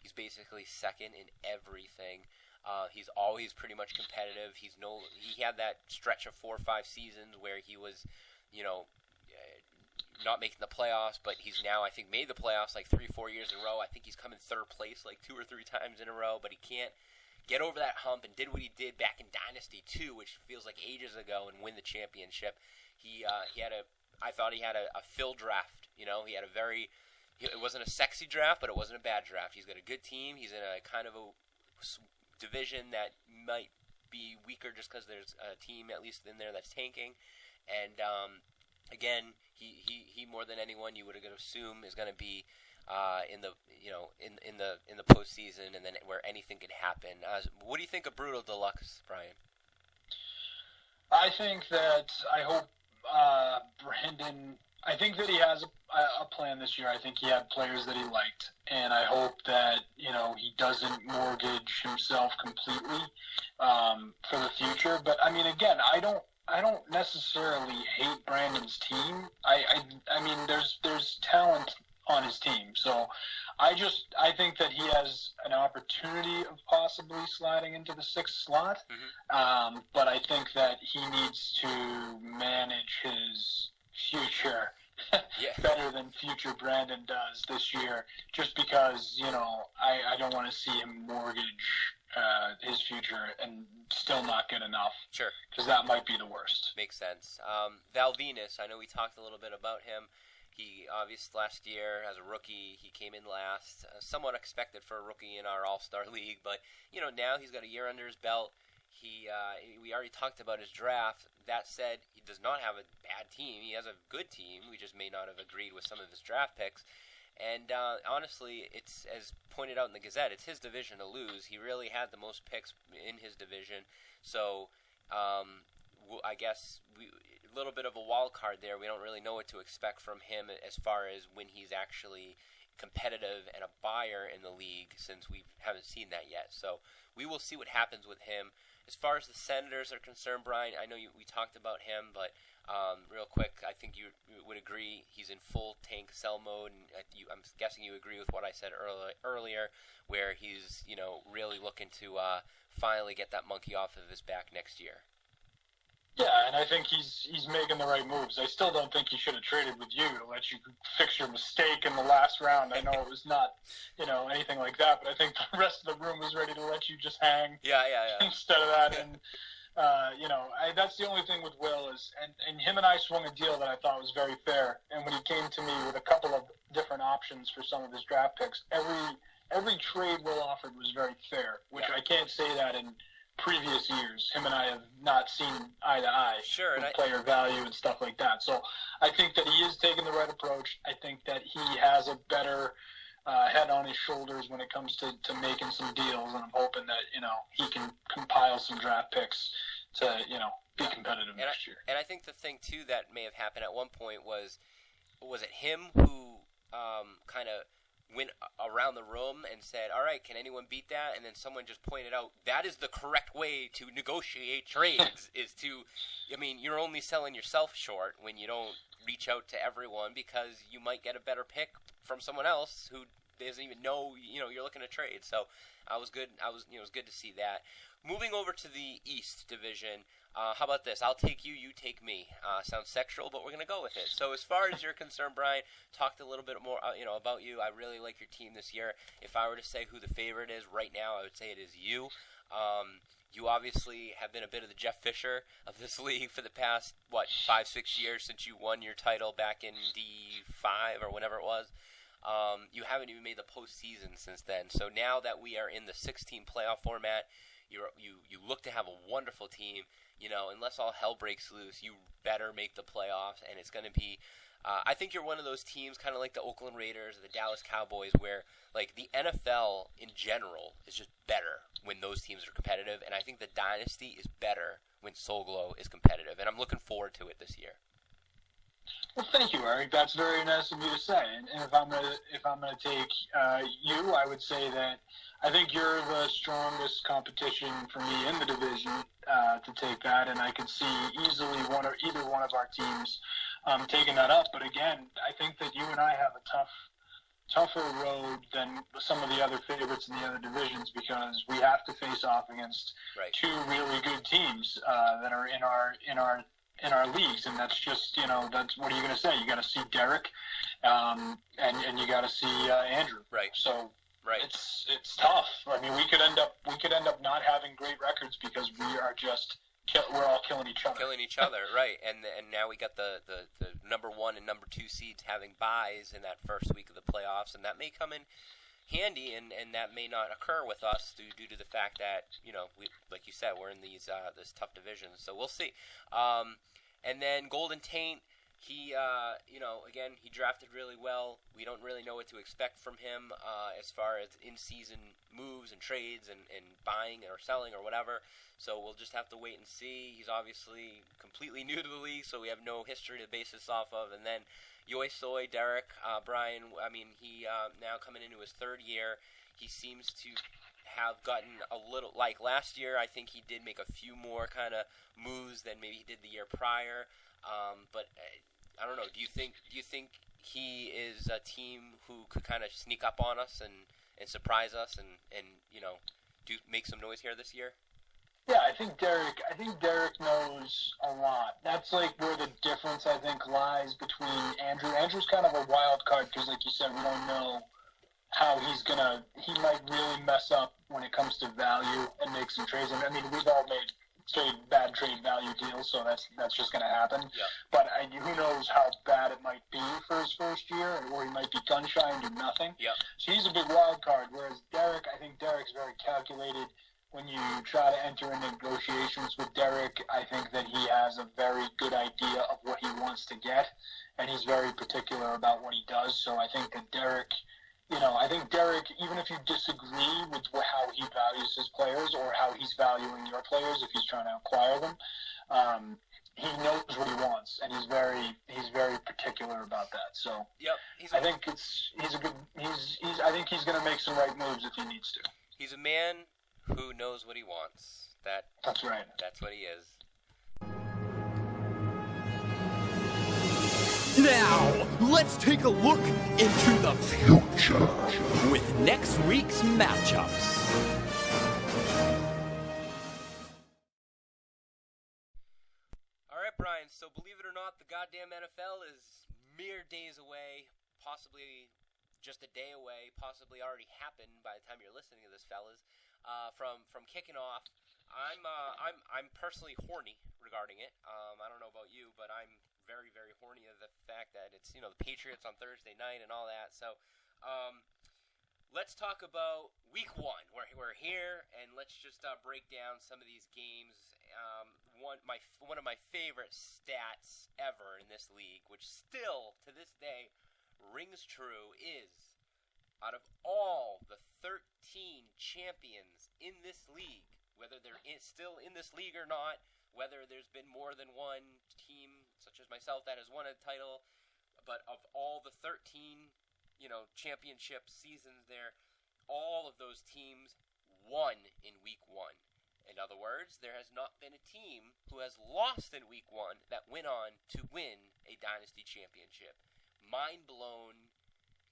He's basically second in everything. He's always pretty much competitive. He had that stretch of 4 or 5 seasons where he was, not making the playoffs, but he's now, I think, made the playoffs like 3 or 4 years in a row. I think he's come in 3rd place like 2 or 3 times in a row, but he can't get over that hump and did what he did back in Dynasty 2, which feels like ages ago, and win the championship. I thought he had a fill draft. He had a very, it wasn't a sexy draft, but it wasn't a bad draft. He's got a good team. He's in a kind of a division that might be weaker just because there's a team at least in there that's tanking, and again, he more than anyone you would assume is going to be in the postseason, and then where anything can happen. What do you think of Brutal Deluxe, Brian? I hope Brandon. I think that he has a plan this year. I think he had players that he liked, and I hope that he doesn't mortgage himself completely for the future. But I mean, again, I don't necessarily hate Brandon's team. I mean, there's talent on his team, so I think that he has an opportunity of possibly sliding into the 6th slot. Mm-hmm. But I think that he needs to manage his future better than future Brandon does this year, just because I don't want to see him mortgage his future and still not get enough. Sure. Because that might be the worst. Makes sense. Val Venus, I know we talked a little bit about him. He obviously last year as a rookie, he came in last, somewhat expected for a rookie in our All-Star League, but now he's got a year under his belt. We already talked about his draft. That said, he does not have a bad team. He has a good team. We just may not have agreed with some of his draft picks. And honestly, it's, as pointed out in the Gazette, it's his division to lose. He really had the most picks in his division. So I guess a little bit of a wild card there. We don't really know what to expect from him as far as when he's actually competitive and a buyer in the league, since we haven't seen that yet. So we will see what happens with him. As far as the Senators are concerned, Brian, I know we talked about him, but real quick, I think you would agree he's in full tank sell mode, and I'm guessing you agree with what I said earlier, where he's really looking to finally get that monkey off of his back next year. Yeah, and I think he's making the right moves. I still don't think he should have traded with you to let you fix your mistake in the last round. I know it was not, anything like that, but I think the rest of the room was ready to let you just hang. Yeah. Instead of that, and that's the only thing with Will is, and him and I swung a deal that I thought was very fair. And when he came to me with a couple of different options for some of his draft picks, every trade Will offered was very fair, which I can't say that in previous years. Him and I have not seen eye to eye with player value and stuff like that. So I think that he is taking the right approach. I think that he has a better head on his shoulders when it comes to making some deals, and I'm hoping that he can compile some draft picks to be competitive next year. And I think the thing too that may have happened at one point was it him who kind of went around the room and said, all right, can anyone beat that? And then someone just pointed out, that is the correct way to negotiate trades, is to, I mean, you're only selling yourself short when you don't reach out to everyone, because you might get a better pick from someone else who doesn't even know, you're looking to trade. So it was good to see that. Moving over to the East Division, how about this? I'll take you, you take me. Sounds sexual, but we're going to go with it. So as far as you're concerned, Brian, talked a little bit more about you. I really like your team this year. If I were to say who the favorite is right now, I would say it is you. You obviously have been a bit of the Jeff Fisher of this league for the past, 5-6 years since you won your title back in D5 or whenever it was. You haven't even made the postseason since then. So now that we are in the 16 playoff format, you look to have a wonderful team. Unless all hell breaks loose, you better make the playoffs, and it's going to be. I think you're one of those teams, kind of like the Oakland Raiders or the Dallas Cowboys, where like the NFL in general is just better when those teams are competitive, and I think the Dynasty is better when Soul Glow is competitive, and I'm looking forward to it this year. Well, thank you, Eric. That's very nice of you to say. And if I'm gonna take you, I would say that I think you're the strongest competition for me in the division to take that, and I could see easily either one of our teams taking that up. But again, I think that you and I have a tougher road than some of the other favorites in the other divisions, because we have to face off against two really good teams that are in our leagues, and that's just that's what are you going to say? You got to see Derek, and you got to see Andrew. Right. So right. It's tough. I mean, we could end up not having great records because we're all killing each other. Killing each other, right? And now we got the number 1 and number 2 seeds having buys in that first week of the playoffs, and that may come in handy, and that may not occur with us due to the fact that we, like you said, we're in these this tough division. So we'll see. And then Golden Taint, he again, he drafted really well. We don't really know what to expect from him as far as in-season moves and trades and buying or selling or whatever. So we'll just have to wait and see. He's obviously completely new to the league, so we have no history to base this off of. And then Yoi Soy, Derek, Brian, I mean, he now coming into his third year, he seems to have gotten a little, like last year, I think he did make a few more kind of moves than maybe he did the year prior. But I don't know. Do you think he is a team who could kind of sneak up on us and surprise us and do make some noise here this year? Yeah, I think Derek knows a lot. That's like where the difference, I think, lies between Andrew. Andrew's kind of a wild card because, like you said, we don't know how he might really mess up when it comes to value and make some trades. And I mean, we've all made bad trade value deals, so that's just going to happen. Yeah. But who knows how bad it might be for his first year, or he might be gun shy and do nothing. Yeah. So he's a big wild card, whereas Derek, I think Derek's very calculated. When you try to enter into negotiations with Derek, I think that he has a very good idea of what he wants to get, and he's very particular about what he does. So I think that Derek, even if you disagree with how he values his players or how he's valuing your players, if he's trying to acquire them, he knows what he wants, and he's very particular about that. So yep, I think I think he's going to make some right moves if he needs to. He's a man who knows what he wants. That's right. That's what he is. Now, let's take a look into the future with next week's matchups. All right, Brian, so believe it or not, the goddamn NFL is mere days away, possibly just a day away, possibly already happened by the time you're listening to this, fellas. From kicking off, I'm personally horny regarding it. I don't know about you, but I'm very, very horny of the fact that it's the Patriots on Thursday night and all that. So let's talk about Week 1. We're here, and let's just break down some of these games. One of my favorite stats ever in this league, which still to this day rings true, is out of all the 13 champions in this league, whether they're still in this league or not, whether there's been more than one team, such as myself, that has won a title, but of all the 13 championship seasons there, all of those teams won in week 1. In other words, there has not been a team who has lost in week 1 that went on to win a Dynasty championship. Mind blown.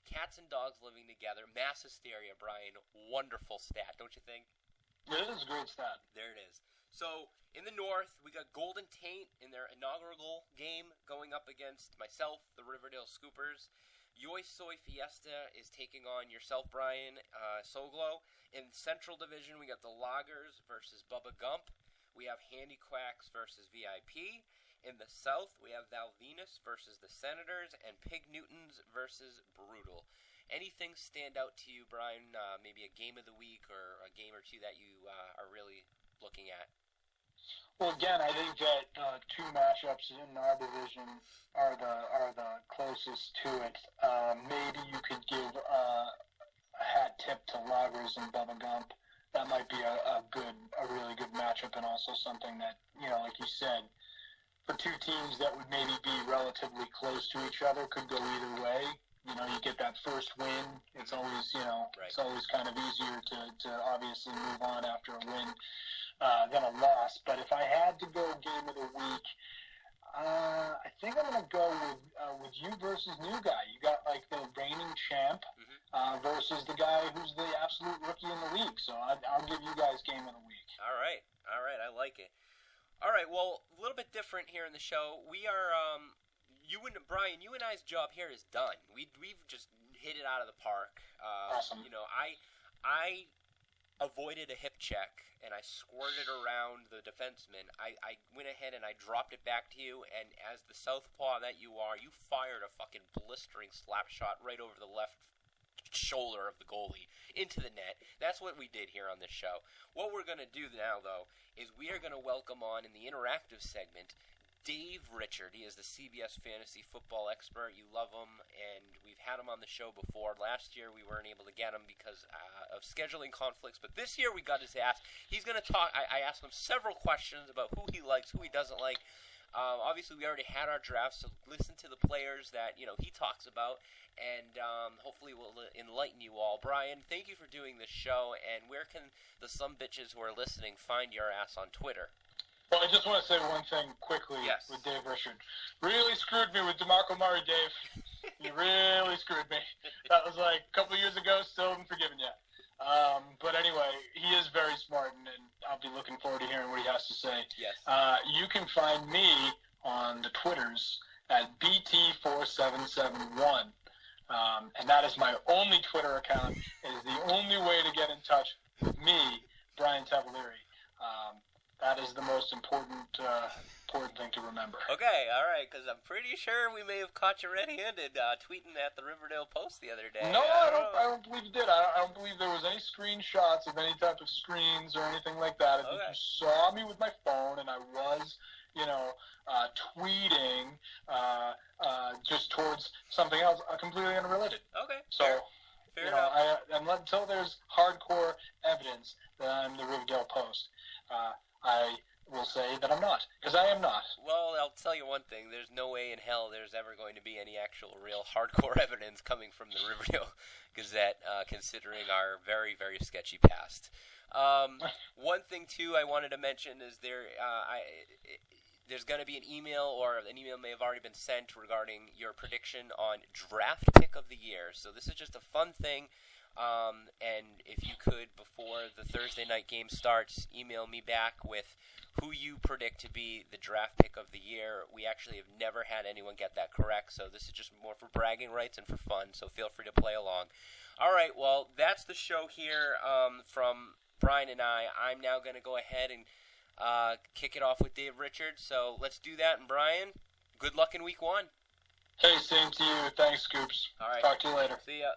Cats and dogs living together. Mass hysteria, Brian. Wonderful stat, don't you think? It is a great stat. There it is. So, in the North, we got Golden Taint in their inaugural game going up against myself, the Riverdale Scoopers. Yoi Soy Fiesta is taking on yourself, Brian Soglo. In Central Division, we got the Loggers versus Bubba Gump. We have Handy Quacks versus VIP. In the South, we have Val Venus versus the Senators and Pig Newtons versus Brutal. Anything stand out to you, Brian? Maybe a game of the week or a game or two that you are really looking at? Well, again, I think that two matchups in our division are the closest to it. Maybe you could give a hat tip to Loggers and Bubba Gump. That might be a really good matchup, and also something that, like you said, for two teams that would maybe be relatively close to each other, could go either way. You get that first win. It's always, Right. It's always kind of easier to obviously move on after a win than a loss. But if I had to go game of the week, I think I'm going to go with you versus new guy. You got like the reigning champ versus the guy who's the absolute rookie in the league. So I'll give you guys game of the week. All right. I like it. All right, well, a little bit different here in the show. We are, Brian, you and I's job here is done. We've just hit it out of the park. Awesome. I avoided a hip check, and I squirted around the defenseman. I went ahead and I dropped it back to you, and as the southpaw that you are, you fired a fucking blistering slap shot right over the left shoulder of the goalie into the net. That's what we did here on this show. What we're going to do now, though, is we are going to welcome on in the interactive segment Dave Richard. He is the CBS fantasy football expert. You love him, and we've had him on the show before. Last year we weren't able to get him because of scheduling conflicts, but this year we got his ass. He's going to talk. I asked him several questions about who he likes, who he doesn't like. Obviously, we already had our draft, so listen to the players that he talks about, and hopefully we'll enlighten you all. Brian, thank you for doing this show, and where can the sumbitches who are listening find your ass on Twitter? Well, I just want to say one thing quickly with Dave Richard. Really screwed me with DeMarco Murray, Dave. You really screwed me. That was like a couple of years ago. Still haven't forgiven you. But anyway, he is very smart, and I'll be looking forward to hearing what he has to say. Yes. You can find me on the Twitters at BT4771. And that is my only Twitter account. It is the only way to get in touch with me, Brian Tavalieri. That is the most important thing to remember. Okay, all right, because I'm pretty sure we may have caught you red-handed tweeting at the Riverdale Post the other day. No, I don't believe you did. I don't believe there was any screenshots of any type of screens or anything like that. I think you saw me with my phone, and I was, tweeting just towards something else completely unrelated. Okay. So, fair enough. Until there's hardcore evidence that I'm the Riverdale Post, I will say that I'm not, because I am not. Well, I'll tell you one thing. There's no way in hell there's ever going to be any actual real hardcore evidence coming from the Riverdale Gazette, considering our very, very sketchy past. One thing, too, I wanted to mention is there's going to be an email, or an email may have already been sent regarding your prediction on draft pick of the year. So this is just a fun thing. And if you could, before the Thursday night game starts, email me back with who you predict to be the draft pick of the year. We actually have never had anyone get that correct, so this is just more for bragging rights and for fun, so feel free to play along. All right, well, that's the show here from Brian and I. I'm now going to go ahead and kick it off with Dave Richards, so let's do that. And Brian, good luck in week 1. Hey, same to you. Thanks, Scoops. All right. Talk to you later. See ya.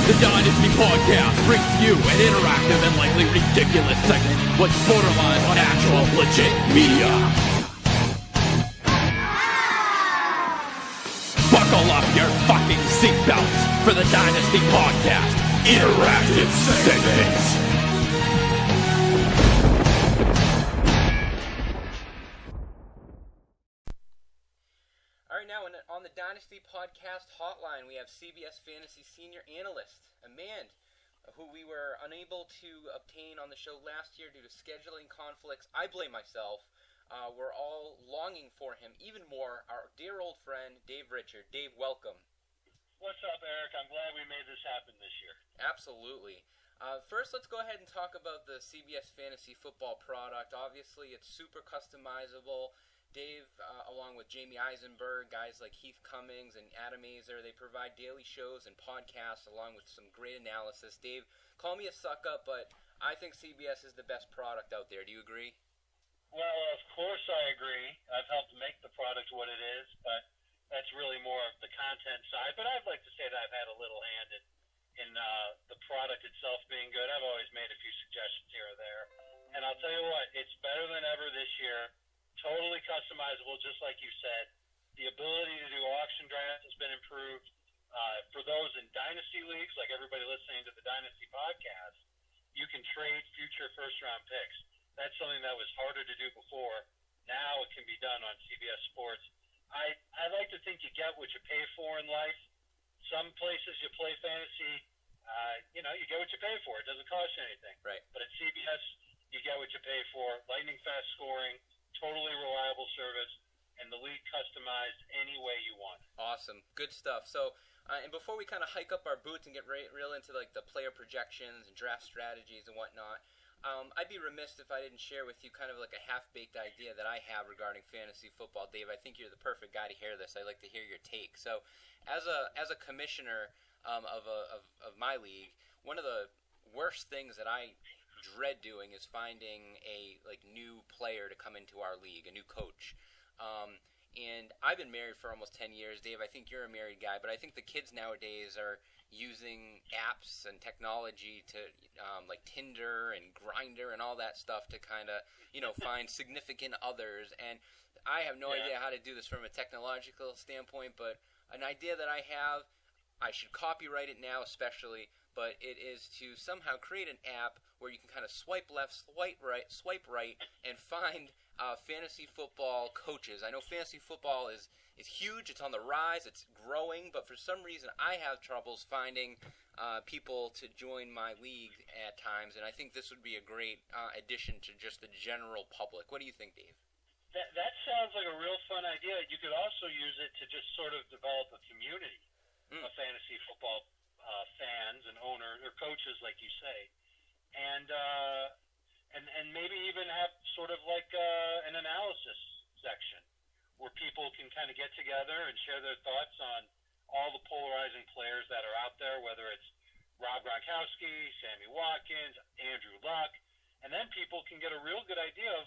The Dynasty Podcast brings you an interactive and likely ridiculous segment what's borderline on actual legit media. Buckle up your fucking seatbelts for the Dynasty Podcast. interactive segment. All right, now on the Dynasty podcast hotline, we have CBS Fantasy Senior Analyst, Amand, who we were unable to obtain on the show last year due to scheduling conflicts. I blame myself. We're all longing for him even more. Our dear old friend, Dave Richard. Dave, welcome. What's up, Eric? I'm glad we made this happen this year. Absolutely. First, let's go ahead and talk about the CBS Fantasy Football product. Obviously, it's super customizable. Dave, along with Jamie Eisenberg, guys like Heath Cummings and Adam Azer, they provide daily shows and podcasts along with some great analysis. Dave, call me a suck-up, but I think CBS is the best product out there. Do you agree? Well, of course I agree. I've helped make the product what it is, but that's really more of the content side. But I'd like to say that I've had a little hand in the product itself being good. I've always made a few suggestions here or there. And I'll tell you what, it's better than ever this year. Totally customizable, just like you said. The ability to do auction drafts has been improved. For those in Dynasty leagues, like everybody listening to the Dynasty podcast, you can trade future first-round picks. That's something that was harder to do before. Now it can be done on CBS Sports. I like to think you get what you pay for in life. Some places you play fantasy, you get what you pay for. It doesn't cost you anything. Right. But at CBS, you get what you pay for. Lightning fast scoring, totally reliable service, and the league customized any way you want. Awesome. Good stuff. So, and before we kind of hike up our boots and get real into like the player projections and draft strategies and whatnot, I'd be remiss if I didn't share with you kind of like a half-baked idea that I have regarding fantasy football. Dave, I think you're the perfect guy to hear this. I'd like to hear your take. So, as a commissioner of my league, one of the worst things that I dread doing is finding a new player to come into our league, a new coach. And I've been married for almost 10 years. Dave, I think you're a married guy, but I think the kids nowadays are using apps and technology to like Tinder and Grindr and all that stuff to kind of find significant others. And I have no idea how to do this from a technological standpoint, but an idea that I have, I should copyright it now especially, but it is to somehow create an app where you can kind of swipe left, swipe right, and find fantasy football coaches. I know fantasy football is huge. It's on the rise. It's growing. But for some reason, I have troubles finding people to join my league at times. And I think this would be a great addition to just the general public. What do you think, Dave? That sounds like a real fun idea. You could also use it to just sort of develop a community of fantasy football fans and owners or coaches, like you say, and maybe even have sort of like an analysis section where people can kind of get together and share their thoughts on all the polarizing players that are out there, whether it's Rob Gronkowski, Sammy Watkins, Andrew Luck, and then people can get a real good idea of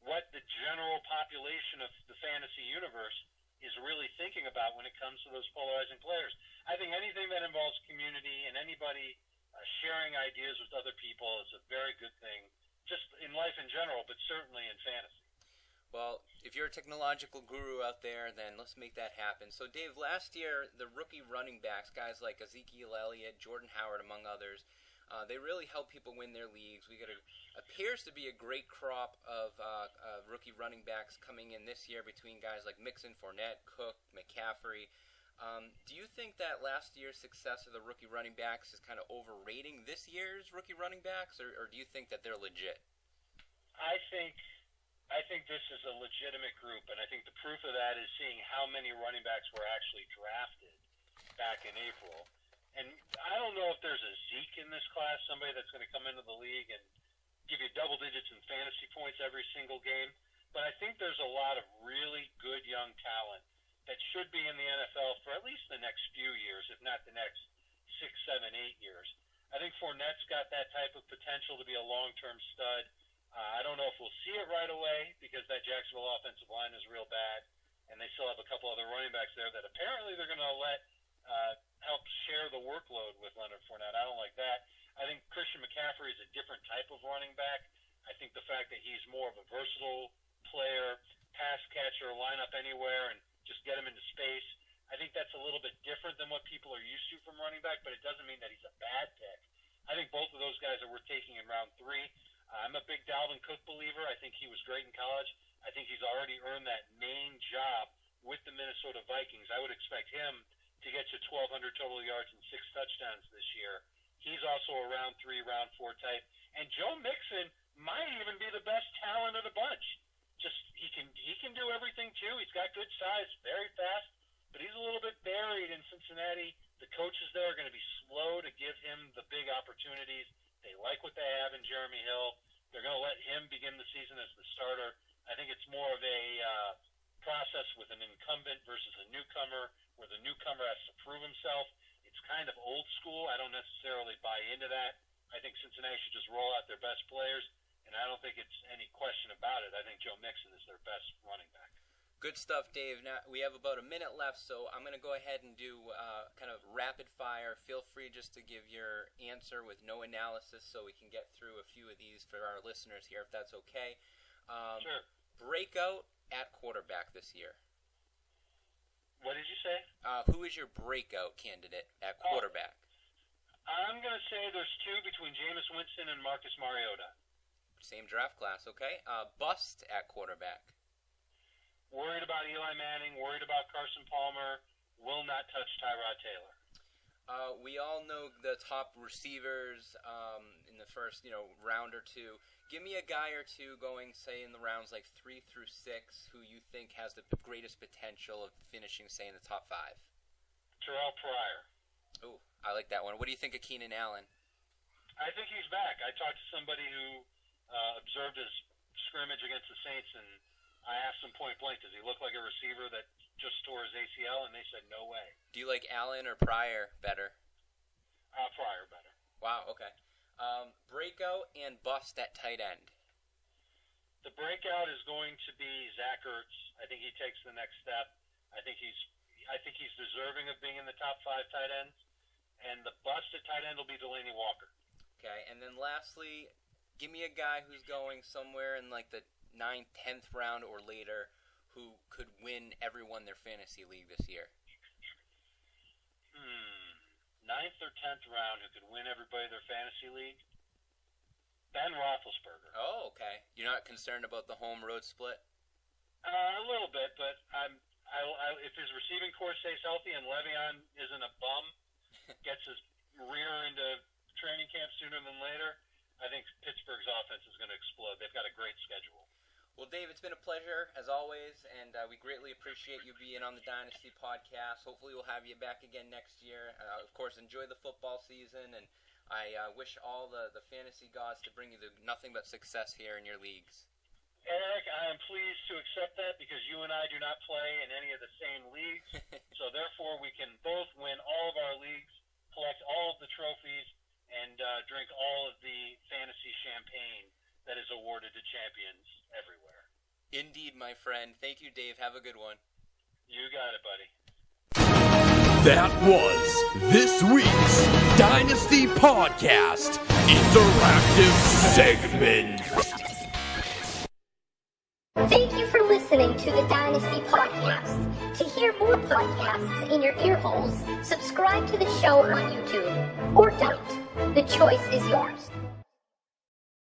what the general population of the fantasy universe is really thinking about when it comes to those polarizing players. I think anything that involves community and anybody sharing ideas with other people is a very good thing, just in life in general, but certainly in fantasy. Well, if you're a technological guru out there, then let's make that happen. So, Dave, last year, the rookie running backs, guys like Ezekiel Elliott, Jordan Howard, among others, they really help people win their leagues. We got appears to be a great crop of rookie running backs coming in this year between guys like Mixon, Fournette, Cook, McCaffrey. Do you think that last year's success of the rookie running backs is kind of overrating this year's rookie running backs, or do you think that they're legit? I think this is a legitimate group, and I think the proof of that is seeing how many running backs were actually drafted back in April. And I don't know if there's a Zeke in this class, somebody that's going to come into the league and give you double digits in fantasy points every single game. But I think there's a lot of really good young talent that should be in the NFL for at least the next few years, if not the next 6, 7, 8 years. I think Fournette's got that type of potential to be a long-term stud. I don't know if we'll see it right away because that Jacksonville offensive line is real bad, and they still have a couple other running backs there that apparently they're going to let help share the workload with Leonard Fournette. I don't like that. I think Christian McCaffrey is a different type of running back. I think the fact that he's more of a versatile player, pass catcher, line up anywhere, and just get him into space. I I think that's a little bit different than what people are used to from running back, but it doesn't mean that he's a bad pick. I think both of those guys are worth taking in round 3. I'm a big Dalvin Cook believer. I think he was great in college. I think he's already earned that main job with the Minnesota Vikings. I would expect him to get you 1,200 total yards and 6 touchdowns this year. He's also a round 3, round 4 type. And Joe Mixon might even be the best talent of the bunch. Just he can do everything too. He's got good size, very fast, but he's a little bit buried in Cincinnati. The coaches there are going to be slow to give him the big opportunities. They like what they have in Jeremy Hill. They're going to let him begin the season as the starter. I think it's more of a process with an incumbent versus a newcomer, where the newcomer has to prove himself. It's kind of old school. I don't necessarily buy into that. I think Cincinnati should just roll out their best players, and I don't think it's any question about it. I think Joe Mixon is their best running back. Good stuff, Dave. Now we have about a minute left, so I'm going to go ahead and do kind of rapid fire. Feel free just to give your answer with no analysis so we can get through a few of these for our listeners here, if that's okay. Sure. Breakout at quarterback this year. What did you say? Who is your breakout candidate at quarterback? I'm going to say there's 2 between Jameis Winston and Marcus Mariota. Same draft class, okay. Bust at quarterback. Worried about Eli Manning, worried about Carson Palmer, will not touch Tyrod Taylor. We all know the top receivers in the first, round or 2. Give me a guy or 2 going, say, in the rounds like 3 through 6, who you think has the greatest potential of finishing, say, in the top 5. Terrell Pryor. Ooh, I like that one. What do you think of Keenan Allen? I think he's back. I talked to somebody who observed his scrimmage against the Saints, and I asked him point blank, does he look like a receiver that just tore his ACL? And they said, no way. Do you like Allen or Pryor better? Pryor better. Wow, okay. Breakout and bust at tight end. The breakout is going to be Zach Ertz. I think he takes the next step. I think he's deserving of being in the top 5 tight ends. And the bust at tight end will be Delaney Walker. Okay, and then lastly, give me a guy who's going somewhere in like the 9th, 10th round or later who could win everyone their fantasy league this year. 9th or 10th round who could win everybody their fantasy league? Ben Roethlisberger. Oh, okay. You're not concerned about the home-road split? A little bit, but if his receiving core stays healthy and Le'Veon isn't a bum, gets his rear into training camp sooner than later, I think Pittsburgh's offense is going to explode. They've got a great schedule. Well, Dave, it's been a pleasure, as always, and we greatly appreciate you being on the Dynasty podcast. Hopefully we'll have you back again next year. Of course, enjoy the football season, and I wish all the fantasy gods to bring you nothing but success here in your leagues. Eric, I am pleased to accept that because you and I do not play in any of the same leagues, so therefore we can both win all of our leagues, collect all of the trophies, and drink all of the fantasy champagne that is awarded to champions everywhere. Indeed, my friend. Thank you, Dave. Have a good one. You got it, buddy. That was this week's Dynasty Podcast Interactive Segment. Thank you for listening to the Dynasty Podcast. To hear more podcasts in your ear holes, subscribe to the show on YouTube. Or don't. The choice is yours.